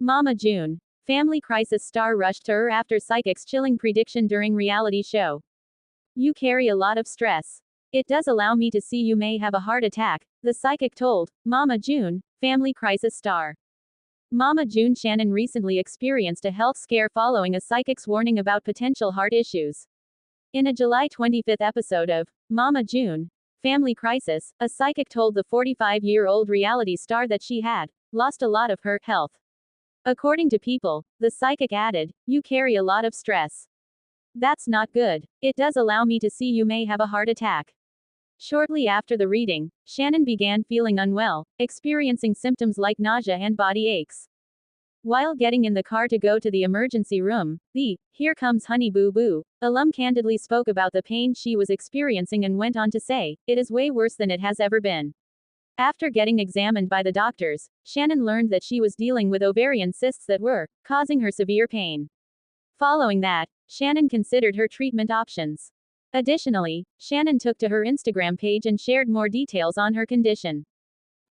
Mama June. Family crisis star rushed to her after psychic's chilling prediction during reality show. You carry a lot of stress. It does allow me to see you may have a heart attack, the psychic told Mama June, family crisis star. Mama June Shannon recently experienced a health scare following a psychic's warning about potential heart issues. In a July 25 episode of Mama June, Family Crisis, a psychic told the 45-year-old reality star that she had lost a lot of her health. According to People, the psychic added, "You carry a lot of stress. That's not good. It does allow me to see you may have a heart attack." Shortly after the reading, Shannon began feeling unwell, experiencing symptoms like nausea and body aches. While getting in the car to go to the emergency room, the "Here Comes Honey Boo Boo" alum candidly spoke about the pain she was experiencing and went on to say, "It is way worse than it has ever been." After getting examined by the doctors, Shannon learned that she was dealing with ovarian cysts that were causing her severe pain. Following that, Shannon considered her treatment options. Additionally, Shannon took to her Instagram page and shared more details on her condition.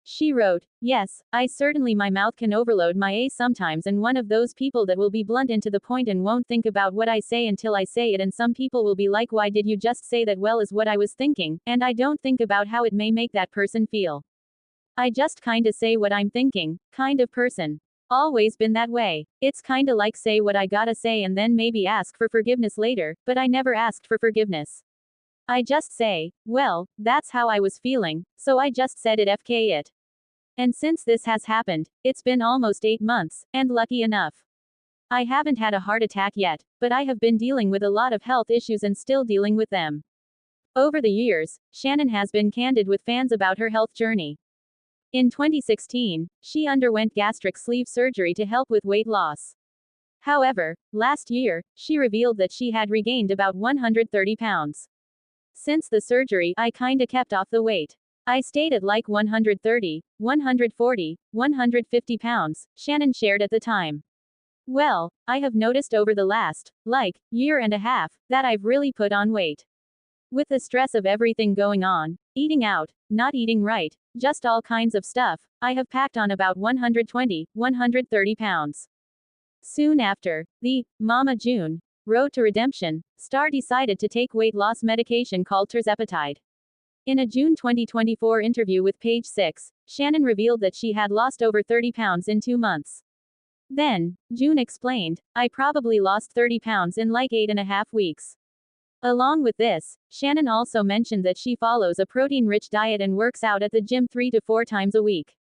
She wrote, "Yes, my mouth can overload my A sometimes, and one of those people that will be blunt and to the point and won't think about what I say until I say it, and some people will be like, why did you just say that? Well, is what I was thinking, and I don't think about how it may make that person feel. I just kinda say what I'm thinking, kind of person. Always been that way. It's kinda like say what I gotta say and then maybe ask for forgiveness later, but I never asked for forgiveness. I just say, well, that's how I was feeling, so I just said it FK it. And since this has happened, it's been almost 8 months, and lucky enough, I haven't had a heart attack yet, but I have been dealing with a lot of health issues and still dealing with them." Over the years, Shannon has been candid with fans about her health journey. In 2016, she underwent gastric sleeve surgery to help with weight loss. However, last year, she revealed that she had regained about 130 pounds. "Since the surgery, I kinda kept off the weight. I stayed at like 130, 140, 150 pounds, Shannon shared at the time. "Well, I have noticed over the last, year and a half, that I've really put on weight. With the stress of everything going on, eating out, not eating right, just all kinds of stuff, I have packed on about 120, 130 pounds. Soon after, the Mama June Road to Redemption star decided to take weight loss medication called tirzepatide. In a June 2024 interview with Page 6, Shannon revealed that she had lost over 30 pounds in 2 months. Then, June explained, "I probably lost 30 pounds in like 8.5 weeks." Along with this, Shannon also mentioned that she follows a protein-rich diet and works out at the gym 3 to 4 times a week.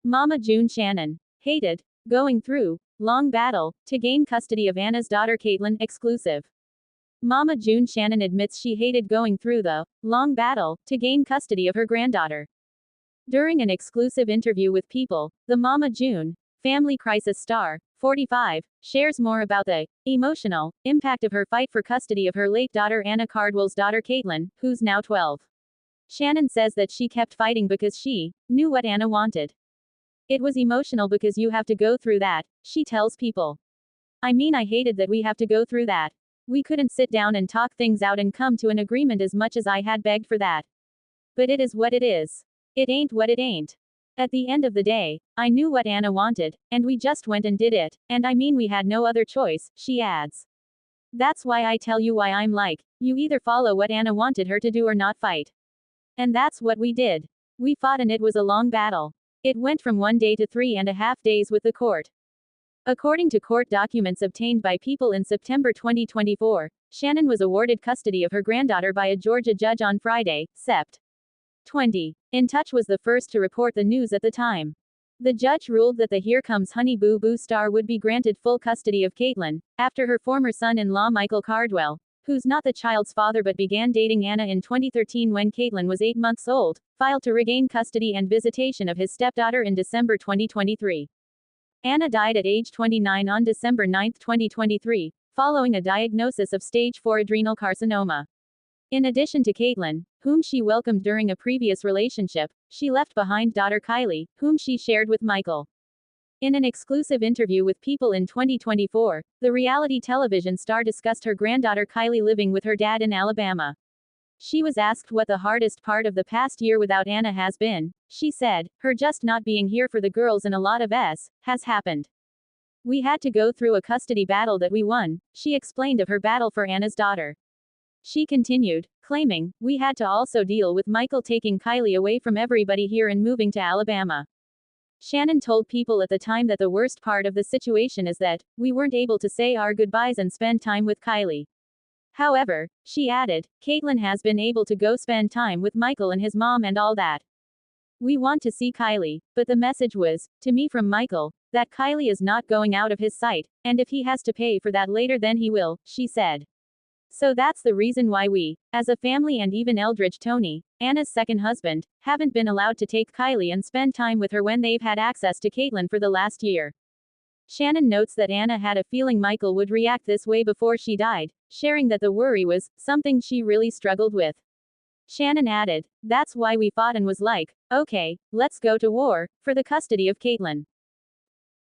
Mama June Shannon hated going through long battle to gain custody of Anna's daughter Caitlin. Exclusive. Mama June Shannon admits she hated going through the long battle to gain custody of her granddaughter. During an exclusive interview with People, the Mama June family crisis star, 45, shares more about the emotional impact of her fight for custody of her late daughter Anna Cardwell's daughter Caitlin, who's now 12. Shannon says that she kept fighting because she knew what Anna wanted. "It was emotional because you have to go through that," she tells People. "I mean, I hated that we have to go through that. We couldn't sit down and talk things out and come to an agreement as much as I had begged for that. But it is what it is. It ain't what it ain't. At the end of the day, I knew what Anna wanted, and we just went and did it, and I mean we had no other choice," she adds. "That's why I tell you why I'm like, you either follow what Anna wanted her to do or not fight. And that's what we did. We fought and it was a long battle. It went from 1 day to 3.5 days with the court." According to court documents obtained by People in September 2024, Shannon was awarded custody of her granddaughter by a Georgia judge on Friday, Sept. 20. In Touch was the first to report the news at the time. The judge ruled that the Here Comes Honey Boo Boo star would be granted full custody of Caitlin, after her former son-in-law Michael Cardwell, who's not the child's father but began dating Anna in 2013 when Caitlin was 8 months old, filed to regain custody and visitation of his stepdaughter in December 2023. Anna died at age 29 on December 9, 2023, following a diagnosis of stage 4 adrenal carcinoma. In addition to Caitlin, whom she welcomed during a previous relationship, she left behind daughter Kylie, whom she shared with Michael. In an exclusive interview with People in 2024, the reality television star discussed her granddaughter Kylie living with her dad in Alabama. She was asked what the hardest part of the past year without Anna has been. She said, "Her just not being here for the girls and a lot of has happened. We had to go through a custody battle that we won, she explained of her battle for Anna's daughter. She continued, claiming, we had to also deal with Michael taking Kylie away from everybody here and moving to Alabama. Shannon told People at the time that the worst part of the situation is that we weren't able to say our goodbyes and spend time with Kylie. However, she added, Caitlyn has been able to go spend time with Michael and his mom and all that. We want to see Kylie, but the message was, to me from Michael, that Kylie is not going out of his sight, and if he has to pay for that later then he will, she said. So that's the reason why we, as a family and even Eldridge Tony, Anna's second husband, haven't been allowed to take Kylie and spend time with her when they've had access to Caitlyn for the last year. Shannon notes that Anna had a feeling Michael would react this way before she died, sharing that the worry was something she really struggled with. Shannon added, that's why we fought and was like, okay, let's go to war, for the custody of Caitlyn.